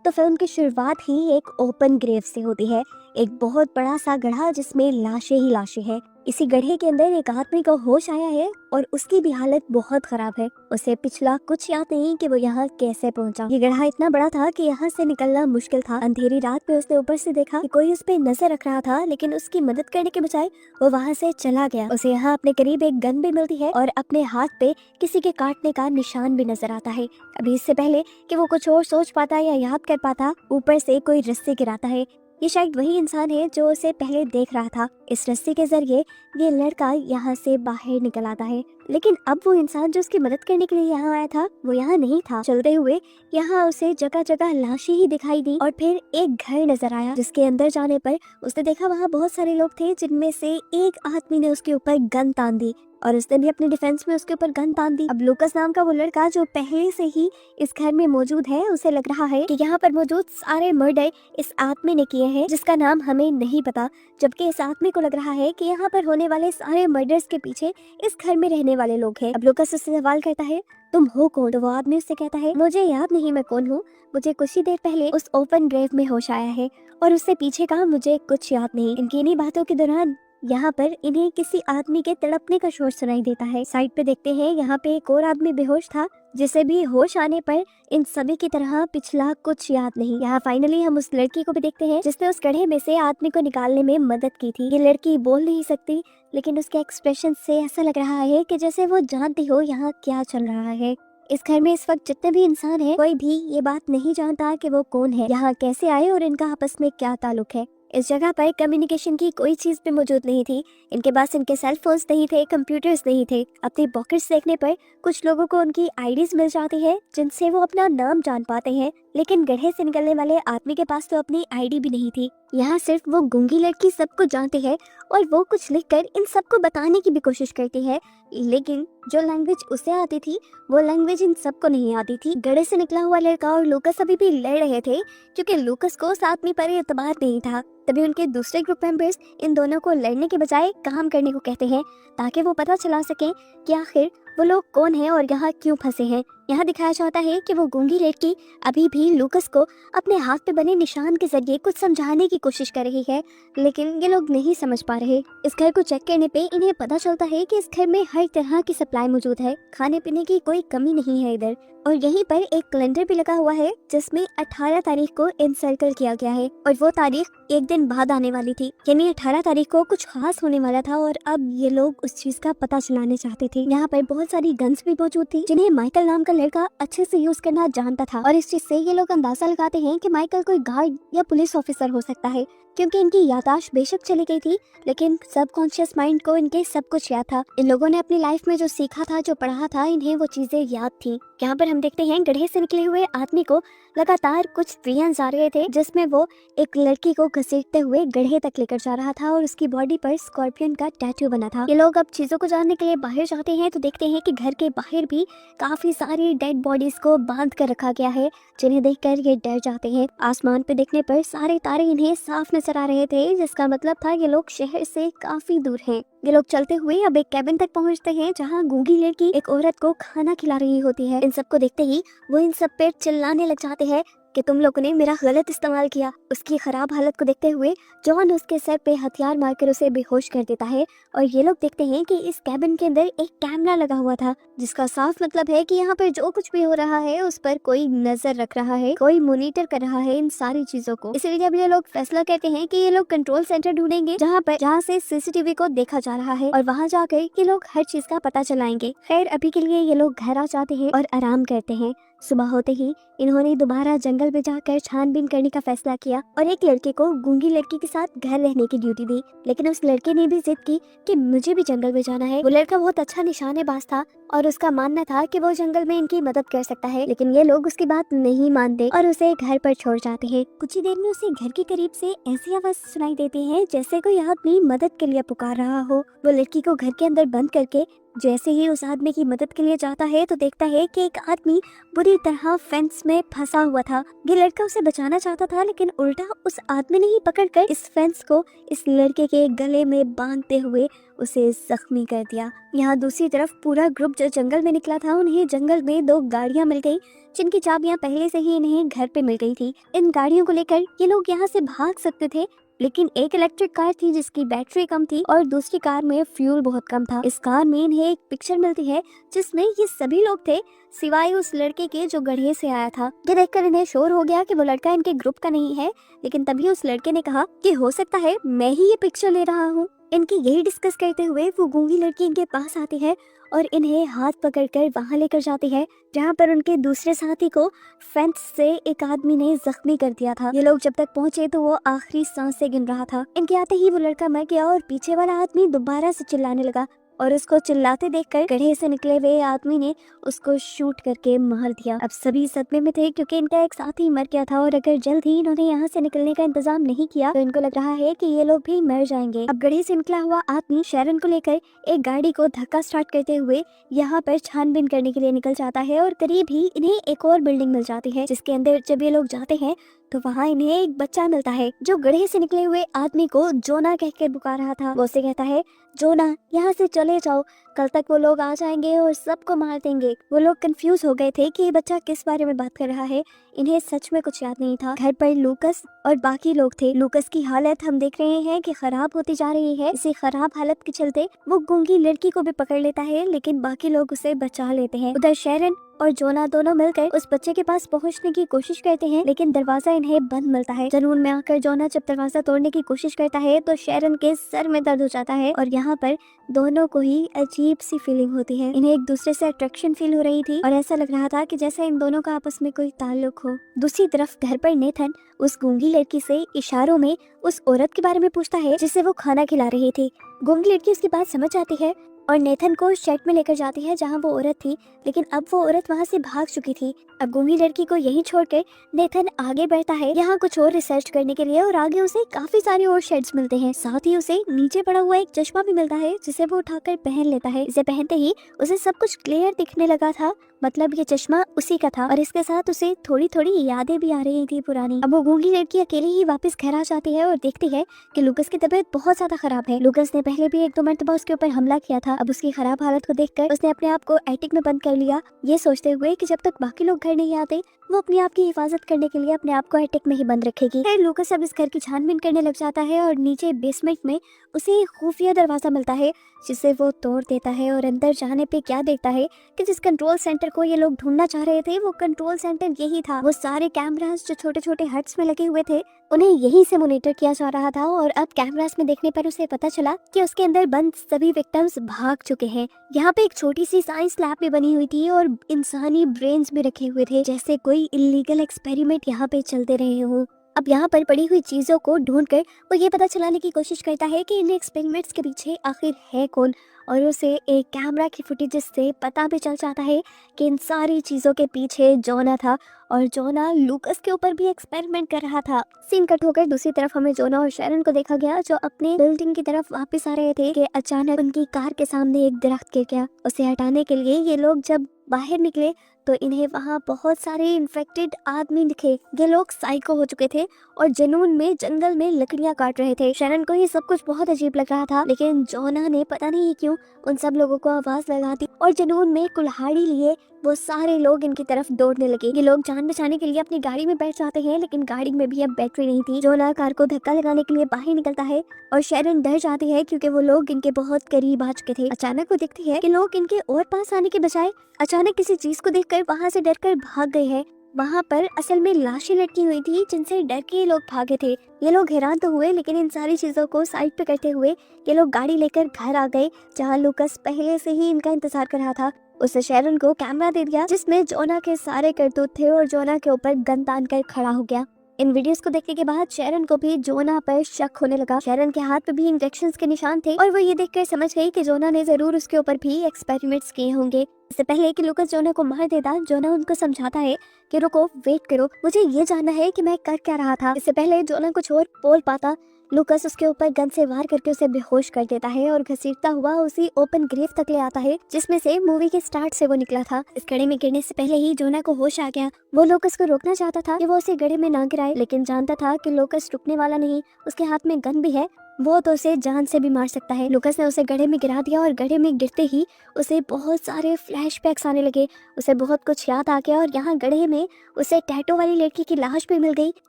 तो फिल्म की शुरुआत ही एक ओपन ग्रेव से होती है। एक बहुत बड़ा सा गड्ढा जिसमें लाशें ही लाशें हैं। इसी गड्ढे के अंदर एक आदमी को होश आया है और उसकी भी हालत बहुत खराब है। उसे पिछला कुछ याद नहीं कि वो यहाँ कैसे पहुँचा। ये गड्ढा इतना बड़ा था कि यहाँ से निकलना मुश्किल था। अंधेरी रात में उसने ऊपर से देखा कि कोई उस पे नजर रख रहा था, लेकिन उसकी मदद करने के बजाय वो वहाँ से चला गया। उसे यहाँ अपने करीब एक गन भी मिलती है और अपने हाथ पे किसी के काटने का निशान भी नजर आता है। अभी इससे पहले कि वो कुछ और सोच पाता या याद कर पाता, ऊपर से कोई रस्सी गिराता है। ये शायद वही इंसान है जो उसे पहले देख रहा था। इस रस्सी के जरिए ये लड़का यहाँ से बाहर निकल आता है, लेकिन अब वो इंसान जो उसकी मदद करने के लिए यहाँ आया था वो यहाँ नहीं था। चलते हुए यहाँ उसे जगह जगह लाशें ही दिखाई दी और फिर एक घर नजर आया, जिसके अंदर जाने पर उसने देखा वहाँ बहुत सारे लोग थे, जिनमें से एक आदमी ने उसके ऊपर गन तान दी और उसने भी अपने डिफेंस में उसके ऊपर गन तान दी। अब लूकस नाम का वो लड़का जो पहले से ही इस घर में मौजूद है, उसे लग रहा है कि यहाँ पर मौजूद सारे मर्डर इस आदमी ने किए हैं, जिसका नाम हमें नहीं पता। जबकि इस आदमी को लग रहा है कि यहाँ पर होने वाले सारे मर्डर्स के पीछे इस घर में रहने वाले लोग हैं। अब लूकस उससे सवाल करता है, तुम हो कौन? तो वो आदमी उससे कहता है, मुझे याद नहीं मैं कौन हूँ। मुझे कुछ ही देर पहले उस ओपन ग्रेव में होश आया है और उससे पीछे का मुझे कुछ याद नहीं। इनकी इन्हीं बातों के दौरान यहाँ पर इन्हें किसी आदमी के तड़पने का शोर सुनाई देता है। साइड पे देखते हैं, यहाँ पे एक और आदमी बेहोश था, जिसे भी होश आने पर इन सभी की तरह पिछला कुछ याद नहीं। यहाँ फाइनली हम उस लड़की को भी देखते हैं जिसने उस गड्ढे में से आदमी को निकालने में मदद की थी। ये लड़की बोल नहीं सकती, लेकिन उसके एक्सप्रेशन से ऐसा लग रहा है कि जैसे वो जानती हो यहाँ क्या चल रहा है। इस घर में इस वक्त जितने भी इंसान हैं, कोई भी ये बात नहीं जानता कि वो कौन है, यहाँ कैसे आए और इनका आपस में क्या ताल्लुक है। इस जगह पर कम्युनिकेशन की कोई चीज भी मौजूद नहीं थी। इनके पास इनके सेल फोन्स नहीं थे, कंप्यूटर्स नहीं थे। अपनी पॉकेट्स देखने पर कुछ लोगों को उनकी आईडीज मिल जाती है, जिनसे वो अपना नाम जान पाते हैं, लेकिन गड्ढे से निकलने वाले आदमी के पास तो अपनी आईडी भी नहीं थी। यहाँ सिर्फ वो गूंगी लड़की सब कुछ जानती है और वो कुछ लिखकर इन सबको बताने की भी कोशिश करती है, लेकिन जो लैंग्वेज उसे आती थी वो लैंग्वेज इन सबको नहीं आती थी। गड्ढे से निकला हुआ लड़का और लूकस अभी भी लड़ रहे थे, क्योंकि लूकस को उस आदमी पर एतबार नहीं था। तभी उनके दूसरे ग्रुप मेंबर्स इन दोनों को लड़ने के बजाय काम करने को कहते हैं, ताकि वो पता चला सके कि आखिर वो लोग कौन हैं और यहाँ क्यों फंसे हैं। यहाँ दिखाया जाता है कि वो गूंगी लड़की अभी भी लूकस को अपने हाथ पे बने निशान के जरिए कुछ समझाने की कोशिश कर रही है, लेकिन ये लोग नहीं समझ पा रहे। इस घर को चेक करने पे इन्हें पता चलता है कि इस घर में हर तरह की सप्लाई मौजूद है, खाने पीने की कोई कमी नहीं है इधर। और यहीं पर एक कैलेंडर भी लगा हुआ है, जिसमें 18 तारीख को इनसर्कल किया गया है और वो तारीख एक दिन बाद आने वाली थी, यानी 18 तारीख को कुछ खास होने वाला था और अब ये लोग उस चीज का पता चलाने चाहते थे। यहाँ पर बहुत सारी गन्स भी मौजूद थी, जिन्हें माइकल नाम का लड़का अच्छे से यूज करना जानता था, और इस चीज से ये लोग अंदाजा लगाते हैं कि माइकल कोई गार्ड या पुलिस ऑफिसर हो सकता है, क्योंकि इनकी याददाश्त बेशक चली गई थी, लेकिन सबकॉन्शियस माइंड को इनके सब कुछ याद था। इन लोगों ने अपनी लाइफ में जो सीखा था, जो पढ़ा था, इन्हें वो चीजें याद थी। यहाँ पर हम देखते हैं गड्ढे से निकले हुए आदमी को लगातार कुछ विजन्स आ रहे थे, जिसमें वो एक लड़की को घसीटते हुए गड्ढे तक लेकर जा रहा था और उसकी बॉडी पर स्कॉर्पियन का टैटू बना था। ये लोग अब चीजों को जानने के लिए बाहर जाते हैं तो देखते हैं कि घर के बाहर भी काफी सारी डेड बॉडीज को बांध कर रखा गया है, जिन्हें देखकर ये डर जाते हैं। आसमान पे देखने पर सारे तारे इन्हें साफ नजर आ रहे थे, जिसका मतलब था ये लोग शहर से काफी दूर हैं। ये लोग चलते हुए अब एक कैबिन तक पहुंचते हैं, जहां गूंगी लड़की एक औरत को खाना खिला रही होती है। इन सबको देखते ही वो इन सब पे चिल्लाने लग जाते हैं कि तुम लोगों ने मेरा गलत इस्तेमाल किया। उसकी खराब हालत को देखते हुए जॉन उसके सर पे हथियार मारकर उसे बेहोश कर देता है और ये लोग देखते हैं कि इस कैबिन के अंदर एक कैमरा लगा हुआ था, जिसका साफ मतलब है कि यहाँ पर जो कुछ भी हो रहा है उस पर कोई नजर रख रहा है, कोई मॉनिटर कर रहा है इन सारी चीजों को। इसलिए अब ये लोग फैसला करते हैं कि ये लोग कंट्रोल सेंटर ढूंढेंगे, जहाँ से सीसीटीवी को देखा जा रहा है, और वहाँ जाकर ये लोग हर चीज का पता चलाएंगे। खैर अभी के लिए ये लोग घर आ जाते हैं और आराम करते हैं। सुबह होते ही इन्होंने दोबारा जंगल में जाकर छानबीन करने का फैसला किया और एक लड़के को गूंगी लड़की के साथ घर रहने की ड्यूटी दी, लेकिन उस लड़के ने भी जिद की कि मुझे भी जंगल में जाना है। वो लड़का बहुत अच्छा निशानेबाज था और उसका मानना था कि वो जंगल में इनकी मदद कर सकता है, लेकिन ये लोग उसकी बात नहीं मानते और उसे घर पर छोड़ जाते हैं। कुछ ही देर में उसे घर के करीब से ऐसी आवाज सुनाई देती है जैसे कोई आदमी मदद के लिए पुकार रहा हो। वो लड़की को घर के अंदर बंद करके जैसे ही उस आदमी की मदद के लिए जाता है तो देखता है कि एक आदमी बुरी तरह फेंस में फंसा हुआ था। ये लड़का उसे बचाना चाहता था, लेकिन उल्टा उस आदमी ने ही पकड़कर इस फेंस को इस लड़के के गले में बांधते हुए उसे जख्मी कर दिया। यहाँ दूसरी तरफ पूरा ग्रुप जो जंगल में निकला था, उन्हें जंगल में 2 गाड़ियां मिल गई, जिनकी चाबियां पहले से ही इन्हें घर पे मिल गई थी। इन गाड़ियों को लेकर ये लोग यहाँ से भाग सकते थे, लेकिन एक इलेक्ट्रिक कार थी जिसकी बैटरी कम थी और दूसरी कार में फ्यूल बहुत कम था। इस कार में इन्हें एक पिक्चर मिलती है जिसमें ये सभी लोग थे सिवाय उस लड़के के जो गड्ढे से आया था। ये देखकर इन्हें शोर हो गया कि वो लड़का इनके ग्रुप का नहीं है, लेकिन तभी उस लड़के ने कहा कि हो सकता है मैं ही ये पिक्चर ले रहा हूँ। इनकी यही डिस्कस करते हुए वो गूंगी लड़की इनके पास आती है और इन्हें हाथ पकड़कर वहां लेकर जाती है जहाँ पर उनके दूसरे साथी को फेंस से एक आदमी ने जख्मी कर दिया था। ये लोग जब तक पहुंचे तो वो आखिरी सांस से गिन रहा था। इनके आते ही वो लड़का मर गया और पीछे वाला आदमी दोबारा से चिल्लाने लगा और उसको चिल्लाते देखकर गड्ढे से निकले हुए आदमी ने उसको शूट करके मार दिया। अब सभी सदमे में थे क्योंकि इनका एक साथी मर गया था और अगर जल्द ही इन्होंने यहाँ से निकलने का इंतजाम नहीं किया तो इनको लग रहा है कि ये लोग भी मर जाएंगे। अब गड्ढे से निकला हुआ आदमी शैरन को लेकर एक गाड़ी को धक्का स्टार्ट करते हुए यहाँ पर छानबीन करने के लिए निकल जाता है और करीब ही इन्हें एक और बिल्डिंग मिल जाती है जिसके अंदर जब ये लोग जाते हैं तो वहाँ इन्हें एक बच्चा मिलता है जो गड्ढे से निकले हुए आदमी को जोना कहकर पुकार रहा था। वो उसे कहता है, जोना यहाँ से चले जाओ, कल तक वो लोग आ जाएंगे और सबको मार देंगे। वो लोग कंफ्यूज हो गए थे कि ये बच्चा किस बारे में बात कर रहा है। इन्हें सच में कुछ याद नहीं था। घर पर लूकस और बाकी लोग थे। लूकस की हालत हम देख रहे हैं कि खराब होती जा रही है। इसी खराब हालत के चलते वो गूंगी लड़की को भी पकड़ लेता है, लेकिन बाकी लोग उसे बचा लेते हैं। उधर शैरन और जोना दोनों मिलकर उस बच्चे के पास पहुंचने की कोशिश करते हैं, लेकिन दरवाजा इन्हें बंद मिलता है। जनून में आकर जोना जब दरवाजा तोड़ने की कोशिश करता है तो शैरन के सर में दर्द हो जाता है और यहाँ पर दोनों को ही अजीब सी फीलिंग होती है। इन्हें एक दूसरे से अट्रैक्शन फील हो रही थी और ऐसा लग रहा था कि जैसे इन दोनों का आपस में कोई ताल्लुक हो। दूसरी तरफ घर पर नेथन उस गूंगी लड़की से इशारों में उस औरत के बारे में पूछता है जिसे वो खाना खिला रही थी। गूंगी लड़की उसकी बात समझ जाती है और नेथन को शेड में लेकर जाती है जहाँ वो औरत थी, लेकिन अब वो औरत वहाँ से भाग चुकी थी। अब गूंगी लड़की को यहीं छोड़कर नेथन आगे बढ़ता है यहाँ कुछ और रिसर्च करने के लिए और आगे उसे काफी सारे और शेड्स मिलते हैं। साथ ही उसे नीचे पड़ा हुआ एक चश्मा भी मिलता है जिसे वो उठाकर पहन लेता है। इसे पहनते ही उसे सब कुछ क्लियर दिखने लगा था, मतलब ये चश्मा उसी का था और इसके साथ उसे थोड़ी थोड़ी यादें भी आ रही थी पुरानी। अब वो गूंगी लड़की अकेली ही वापस घर आ जाती है और देखती है कि लूकस की तबीयत बहुत ज्यादा खराब है। लूकस ने पहले भी एक दो मरतबा उसके ऊपर हमला किया था। अब उसकी खराब हालत को देखकर उसने अपने आप को एटिक में बंद कर लिया, ये सोचते हुए कि जब तक बाकी लोग घर नहीं आते वो अपने आप की हिफाजत करने के लिए अपने आप को एटिक में ही बंद रखेगी। फिर लूकस अब इस घर की छानबीन करने लग जाता है और नीचे बेसमेंट में उसे एक खुफिया दरवाजा मिलता है जिसे वो तोड़ देता है और अंदर जाने पे क्या देखता है कि जिस कंट्रोल सेंटर को ये लोग ढूंढना चाह रहे थे वो कंट्रोल सेंटर यही था। वो सारे कैमरास जो छोटे छोटे हट्स में लगे हुए थे उन्हें यहीं से मॉनिटर किया जा रहा था और अब कैमरास में देखने पर उसे पता चला कि उसके अंदर बंद सभी विक्टिम्स भाग चुके हैं। यहाँ पे एक छोटी सी साइंस लैब भी बनी हुई थी और इंसानी ब्रेन्स भी रखे हुए थे, जैसे कोई इलीगल एक्सपेरिमेंट यहाँ पे चलते रहे हो। अब यहाँ पर पड़ी हुई चीजों को ढूंढकर वो ये पता चलाने की कोशिश करता है कि इन एक्सपेरिमेंट्स के पीछे आखिर है कौन और उसे एक कैमरा की फुटेज से पता भी चल जाता है कि इन सारी चीजों के पीछे जोना था और जोना लूकस के ऊपर भी एक्सपेरिमेंट कर रहा था। सीन कट होकर दूसरी तरफ हमें जोना और शैरन को देखा गया जो अपने बिल्डिंग की तरफ वापस आ रहे थे कि अचानक उनकी कार के सामने एक दरख्त गिर गया। उसे हटाने के लिए ये लोग जब बाहर निकले तो इन्हें वहाँ बहुत सारे इन्फेक्टेड आदमी दिखे। ये लोग साइको हो चुके थे और जुनून में जंगल में लकड़ियाँ काट रहे थे। शैरन को ये सब कुछ बहुत अजीब लग रहा था, लेकिन जोना ने पता नहीं क्यों उन सब लोगों को आवाज लगा दी और जुनून में कुल्हाड़ी लिए वो सारे लोग इनकी तरफ दौड़ने लगे। ये लोग जान बचाने के लिए अपनी गाड़ी में बैठ जाते हैं, लेकिन गाड़ी में भी अब बैटरी नहीं थी। जोना कार को धक्का लगाने के लिए बाहर निकलता है और शैरन डर जाती है क्योंकि वो लोग इनके बहुत करीब आ चुके थे। अचानक वो देखती है कि लोग इनके और पास आने के बजाय अचानक किसी चीज को देखकर वहाँ से डरकर भाग गए हैं। वहाँ पर असल में लाशें लटकी हुई थी जिनसे डर के ये लोग भागे थे। ये लोग हैरान तो हुए, लेकिन इन सारी चीजों को साइड पे करते हुए ये लोग गाड़ी लेकर घर आ गए जहाँ लूकस पहले से ही इनका इंतजार कर रहा था। उसने शैरन को कैमरा दे दिया जिसमें जोना के सारे करतूत थे और जोना के ऊपर गन तान कर खड़ा हो गया। इन वीडियोस को देखने के बाद शैरन को भी जोना पर शक होने लगा। शैरन के हाथ पे भी इंजेक्शंस के निशान थे और वो ये देखकर समझ गई कि जोना ने जरूर उसके ऊपर भी एक्सपेरिमेंट्स किए होंगे। इससे पहले कि लूकस जोना को मार देता, जोना उनको समझाता है कि रुको, वेट करो, मुझे ये जानना है कि मैं कर क्या रहा था। इससे पहले जोना कुछ और बोल पाता, लूकस उसके ऊपर गन से वार करके उसे बेहोश कर देता है और घसीटता हुआ उसी ओपन ग्रेव तक ले आता है जिसमें से मूवी के स्टार्ट से वो निकला था। इस गड्ढे में गिरने से पहले ही जोना को होश आ गया। वो लूकस को रोकना चाहता था कि वो उसे गड्ढे में ना गिराए, लेकिन जानता था कि लूकस रुकने वाला नहीं, उसके हाथ में गन भी है। वो तो उसे जान से भी मार सकता है। लूकस ने उसे गड्ढे में गिरा दिया और गड्ढे में गिरते ही उसे बहुत सारे फ्लैशबैक्स आने लगे। उसे बहुत कुछ याद आ गया और यहाँ गड्ढे में उसे टैटू वाली लड़की की लाश भी मिल गई,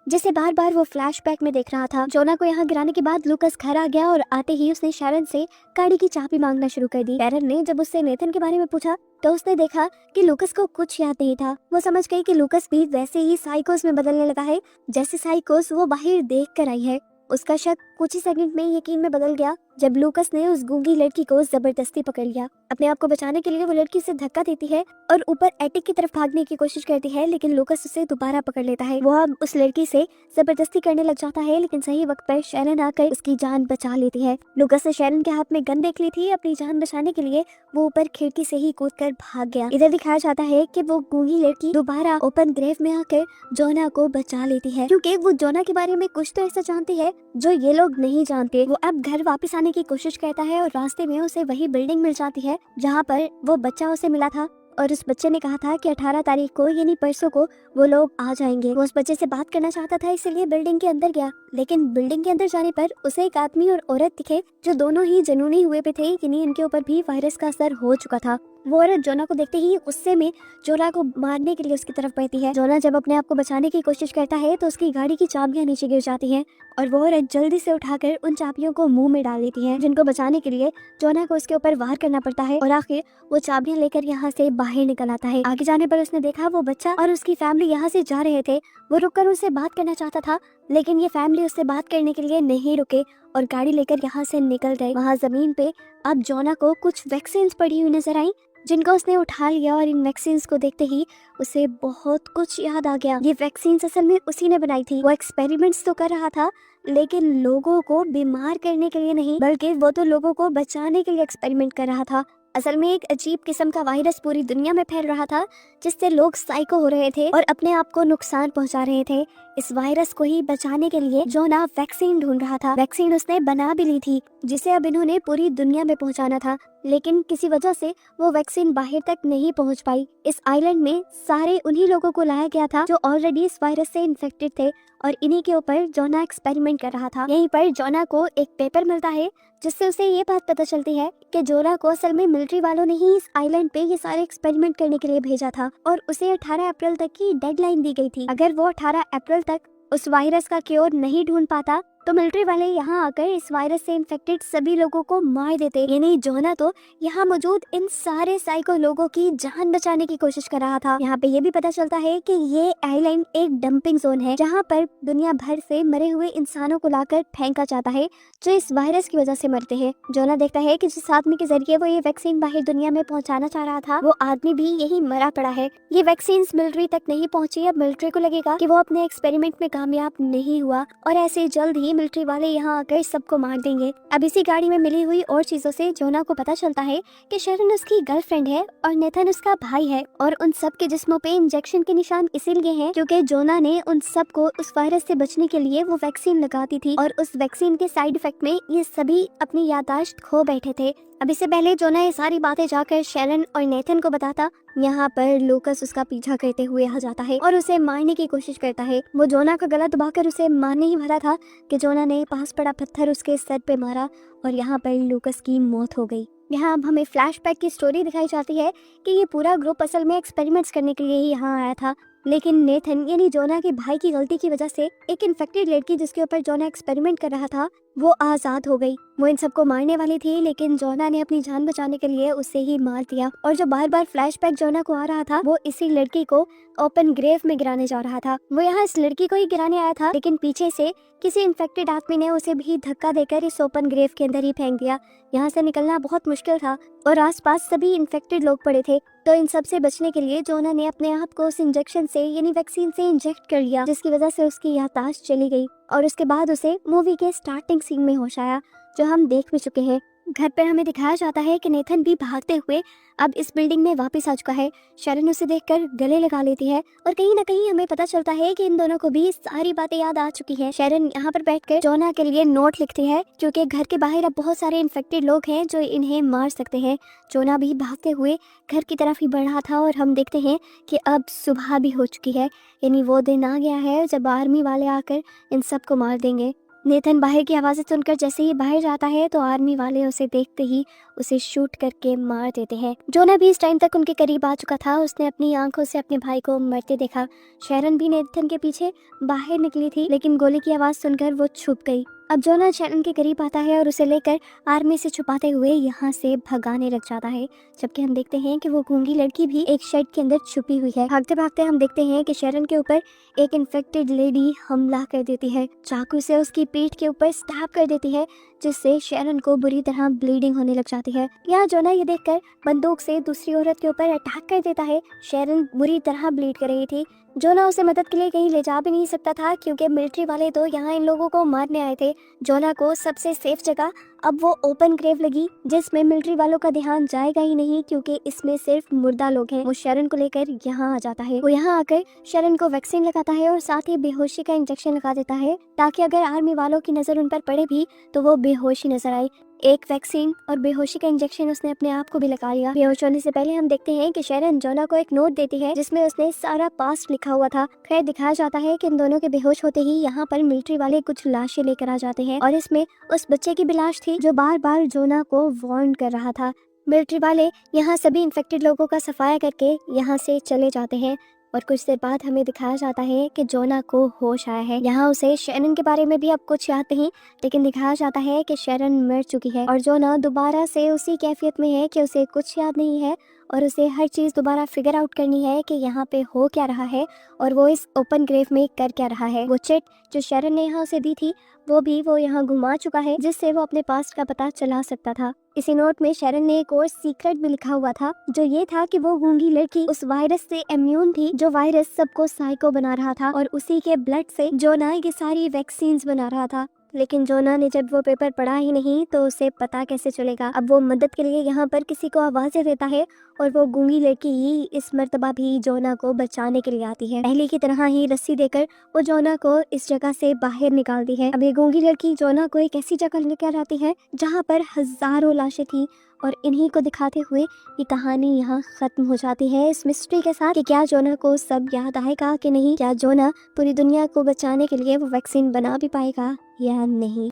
जिसे बार बार वो फ्लैशबैक में देख रहा था। जोना को यहाँ गिराने के बाद लूकस घर आ गया और आते ही उसने शैरन से गाड़ी की चाबी मांगना शुरू कर दी। शैरन ने जब उससे नेथन के बारे में पूछा तो उसने देखा कि लूकस को कुछ याद नहीं था। वो समझ गई कि लूकस भी वैसे ही साइकोस में बदलने लगा है जैसे साइकोस वो बाहर देख कर आई है। उसका शक कुछ ही सेकंड में यकीन में बदल गया जब लूकस ने उस गूंगी लड़की को जबरदस्ती पकड़ लिया। अपने आप को बचाने के लिए वो लड़की उसे धक्का देती है और ऊपर एटिक की तरफ भागने की कोशिश करती है, लेकिन लूकस उसे दोबारा पकड़ लेता है। वो अब उस लड़की से जबरदस्ती करने लग जाता है, लेकिन सही वक्त पर शैरन आकर उसकी जान बचा लेती है। लूकस ने शैरन के हाथ में गन देख ली थी। अपनी जान बचाने के लिए वो ऊपर खिड़की से ही कूदकर भाग गया। इधर दिखाया जाता है कि वो गूंगी लड़की दोबारा ओपन ग्रेव में आकर जोना को बचा लेती है, क्योंकि वो जोना के बारे में कुछ तो ऐसा जानती है जो ये लोग नहीं जानते। वो अब घर वापस आने की कोशिश करता है और रास्ते में उसे वही बिल्डिंग मिल जाती है जहाँ पर वो बच्चा उसे मिला था और उस बच्चे ने कहा था कि 18 तारीख को यानी परसों को वो लोग आ जाएंगे। वो उस बच्चे से बात करना चाहता था, इसलिए बिल्डिंग के अंदर गया, लेकिन बिल्डिंग के अंदर जाने पर उसे एक आदमी और औरत दिखे जो दोनों ही जुनूनी हुए पे थे कि नहीं इनके ऊपर भी वायरस का असर हो चुका था। वो औरत जोना को देखते ही गुस्से में जोना को मारने के लिए उसकी तरफ बढ़ती है। जोना जब अपने आप को बचाने की कोशिश करता है तो उसकी गाड़ी की चाबियां नीचे गिर जाती हैं और वो औरत जल्दी से उठाकर उन चाबियों को मुंह में डाल देती है, जिनको बचाने के लिए जोना को उसके ऊपर वार करना पड़ता है और आखिर वो चाबियां लेकर यहाँ से बाहर निकल आता है। आगे जाने पर उसने देखा वो बच्चा और उसकी फैमिली यहाँ से जा रहे थे। वो रुककर उससे बात करना चाहता था, लेकिन ये फैमिली उससे बात करने के लिए नहीं रुके और गाड़ी लेकर यहाँ से निकल गए। वहाँ जमीन पे अब जोना को कुछ वैक्सीन पड़ी हुई नजर आई, जिनको उसने उठा लिया और इन वैक्सीन को देखते ही उसे बहुत कुछ याद आ गया। ये वैक्सीन असल में उसी ने बनाई थी। वो एक्सपेरिमेंट्स तो कर रहा था, लेकिन लोगों को बीमार करने के लिए नहीं, बल्कि वो तो लोगों को बचाने के लिए एक्सपेरिमेंट कर रहा था। असल में एक अजीब किस्म का वायरस पूरी दुनिया में फैल रहा था, जिससे लोग साइको हो रहे थे और अपने आप को नुकसान पहुंचा रहे थे। इस वायरस को ही बचाने के लिए जोना वैक्सीन ढूंढ रहा था। वैक्सीन उसने बना भी ली थी, जिसे अब इन्होंने पूरी दुनिया में पहुंचाना था, लेकिन किसी वजह से वो वैक्सीन बाहर तक नहीं पहुंच पाई। इस आइलैंड में सारे उन्हीं लोगों को लाया गया था जो ऑलरेडी इस वायरस से इन्फेक्टेड थे और इन्हीं के ऊपर जोना एक्सपेरिमेंट कर रहा था। यहीं पर जोना को एक पेपर मिलता है जिससे उसे ये बात पता चलती है कि जोना को असल में मिलिट्री वालों ने ही इस आइलैंड पे ये सारे एक्सपेरिमेंट करने के लिए भेजा था और उसे 18 अप्रैल तक की डेडलाइन दी गई थी। अगर वो 18 अप्रैल तक उस वायरस का क्योर नहीं ढूंढ पाता तो मिलिट्री वाले यहाँ आकर इस वायरस से इन्फेक्टेड सभी लोगों को मार देते। यानी जोना तो यहाँ मौजूद इन सारे साइको लोगों की जान बचाने की कोशिश कर रहा था। यहाँ पे ये भी पता चलता है कि ये आइलैंड एक डंपिंग जोन है, जहाँ पर दुनिया भर से मरे हुए इंसानों को लाकर फेंका जाता है जो इस वायरस की वजह से मरते हैं। जोना देखता है कि जिस आदमी के जरिए वो ये वैक्सीन बाहर दुनिया में पहुँचाना चाह रहा था, वो आदमी भी यही मरा पड़ा है। ये वैक्सीन मिलिट्री तक नहीं पहुँची। अब मिलिट्री को लगेगा कि वो अपने एक्सपेरिमेंट में कामयाब नहीं हुआ और ऐसे जल्द ही मिलिट्री वाले यहाँ आकर सबको मार देंगे। अब इसी गाड़ी में मिली हुई और चीजों से जोना को पता चलता है कि शैरन उसकी गर्लफ्रेंड है और नेथन उसका भाई है और उन सब के जिस्मों पे इंजेक्शन के निशान इसीलिए हैं क्योंकि जोना ने उन सब को उस वायरस से बचने के लिए वो वैक्सीन लगाती थी और उस वैक्सीन के साइड इफेक्ट में ये सभी अपनी याददाश्त खो बैठे थे। अब इससे पहले जोना ये सारी बातें जाकर शैरन और नेथन को बताता, यहाँ पर लूकस उसका पीछा करते हुए आ जाता है और उसे मारने की कोशिश करता है। वो जोना का गला दबाकर उसे मारने ही वाला था कि जोना ने पास पड़ा पत्थर उसके सर पे मारा और यहाँ पर लूकस की मौत हो गई। यहाँ अब हमें फ्लैशबैक की स्टोरी दिखाई जाती है कि ये पूरा ग्रुप असल में एक्सपेरिमेंट्स करने के लिए ही यहाँ आया था, लेकिन नेथन यानी जोना के भाई की गलती की वजह से एक इन्फेक्टेड लड़की जिसके ऊपर जोना एक्सपेरिमेंट कर रहा था वो आजाद हो गई। वो इन सबको मारने वाली थी, लेकिन जोना ने अपनी जान बचाने के लिए उसे ही मार दिया और जो बार बार फ्लैशबैक जोना को आ रहा था वो इसी लड़की को ओपन ग्रेव में गिराने जा रहा था। वो यहाँ इस लड़की को ही गिराने आया था, लेकिन पीछे से किसी इन्फेक्टेड आदमी ने उसे भी धक्का देकर इस ओपन ग्रेव के अंदर ही फेंक दिया। यहाँ से निकलना बहुत मुश्किल था और आसपास सभी इन्फेक्टेड लोग पड़े थे, तो इन सब से बचने के लिए जोना ने अपने आप को उस इंजेक्शन से यानी वैक्सीन से इंजेक्ट कर लिया, जिसकी वजह से उसकी याददाश्त चली गई और उसके बाद उसे मूवी के स्टार्टिंग सीन में होश आया, जो हम देख भी चुके हैं। घर पर हमें दिखाया जाता है कि नेथन भी भागते हुए अब इस बिल्डिंग में वापस आ चुका है। शैरन उसे देखकर गले लगा लेती है और कहीं ना कहीं हमें पता चलता है कि इन दोनों को भी सारी बातें याद आ चुकी हैं। शैरन यहाँ पर बैठकर जोना के लिए नोट लिखती है क्योंकि घर के बाहर अब बहुत सारे इन्फेक्टेड लोग हैं जो इन्हें मार सकते हैं। जोना भी भागते हुए घर की तरफ ही बढ़ रहा था और हम देखते हैं कि अब सुबह भी हो चुकी है, यानी वो दिन आ गया है जब आर्मी वाले आकर इन सबको मार देंगे। नेथन बाहर की आवाज़ें सुनकर जैसे ही बाहर जाता है तो आर्मी वाले उसे देखते ही उसे शूट करके मार देते हैं। जोना भी इस टाइम तक उनके करीब आ चुका था, उसने अपनी आंखों से अपने भाई को मरते देखा। शैरन भी नेथन के पीछे बाहर निकली थी, लेकिन गोली की आवाज़ सुनकर वो छुप गई। अब जोना शैरन के करीब आता है और उसे लेकर आर्मी से छुपाते हुए यहाँ से भगाने लग जाता है, जबकि हम देखते हैं कि वो गूंगी लड़की भी एक शेड के अंदर छुपी हुई है। भागते भागते हम देखते हैं कि शैरन के ऊपर एक इन्फेक्टेड लेडी हमला कर देती है, चाकू से उसकी पीठ के ऊपर स्टैब कर देती है, जिससे शैरन को बुरी तरह ब्लीडिंग होने लग जाती है। यहाँ जोना ये देखकर बंदूक से दूसरी औरत के ऊपर अटैक कर देता है। शैरन बुरी तरह ब्लीड कर रही थी। जोना उसे मदद के लिए कहीं ले जा भी नहीं सकता था, क्योंकि मिलिट्री वाले तो यहाँ इन लोगों को मारने आए थे। जोना को सबसे सेफ जगह अब वो ओपन ग्रेव लगी, जिसमें मिलिट्री वालों का ध्यान जाएगा ही नहीं, क्योंकि इसमें सिर्फ मुर्दा लोग हैं। वो शैरन को लेकर यहाँ आ जाता है। वो यहाँ आकर शैरन को वैक्सीन लगाता है और साथ ही बेहोशी का इंजेक्शन लगा देता है, ताकि अगर आर्मी वालों की नजर उन पर पड़े भी तो वो बेहोशी नजर आए। एक वैक्सीन और बेहोशी का इंजेक्शन उसने अपने आप को भी लगा लिया। बेहोश होने से पहले हम देखते हैं कि शैरन जोना को एक नोट देती है, जिसमें उसने सारा पास्ट लिखा हुआ था। खैर दिखाया जाता है कि इन दोनों के बेहोश होते ही यहाँ पर मिलिट्री वाले कुछ लाशें लेकर आ जाते हैं, और इसमें उस बच्चे की भी लाश थी जो बार बार जोना को वार्न कर रहा था। मिलिट्री वाले यहाँ सभी इन्फेक्टेड लोगों का सफाया करके यहाँ से चले जाते हैं, और कुछ देर बाद हमें दिखाया जाता है कि जोना को होश आया है। यहाँ उसे शैरन के बारे में भी अब कुछ याद नहीं, लेकिन दिखाया जाता है कि शैरन मर चुकी है और जोना दोबारा से उसी कैफियत में है कि उसे कुछ याद नहीं है और उसे हर चीज़ दोबारा फिगर आउट करनी है कि यहाँ पे हो क्या रहा है और वो इस ओपन ग्रेव में कर क्या रहा है। वो चिट जो शैरन ने यहाँ उसे दी थी वो यहाँ घुमा चुका है, जिससे वो अपने पास्ट का पता चला सकता था। इसी नोट में शैरन ने एक और सीक्रेट भी लिखा हुआ था, जो ये था कि वो गूंगी लड़की उस वायरस से इम्यून थी, जो वायरस सबको साइको बना रहा था, और उसी के ब्लड से जोना ये सारी वैक्सीन्स बना रहा था। लेकिन जोना ने जब वो पेपर पढ़ा ही नहीं तो उसे पता कैसे चलेगा। अब वो मदद के लिए यहाँ पर किसी को आवाज़ें देता है, और वो गूंगी लड़की ही इस मर्तबा भी जोना को बचाने के लिए आती है। पहले की तरह ही रस्सी देकर वो जोना को इस जगह से बाहर निकालती है। अब ये गूंगी लड़की जोना को एक ऐसी जगह लेकर आती है जहाँ पर हजारों लाशें थी, और इन्हीं को दिखाते हुए ये कहानी यहाँ खत्म हो जाती है, इस मिस्ट्री के साथ कि क्या जोना को सब याद आएगा कि नहीं, क्या जोना पूरी दुनिया को बचाने के लिए वो वैक्सीन बना भी पाएगा या नहीं।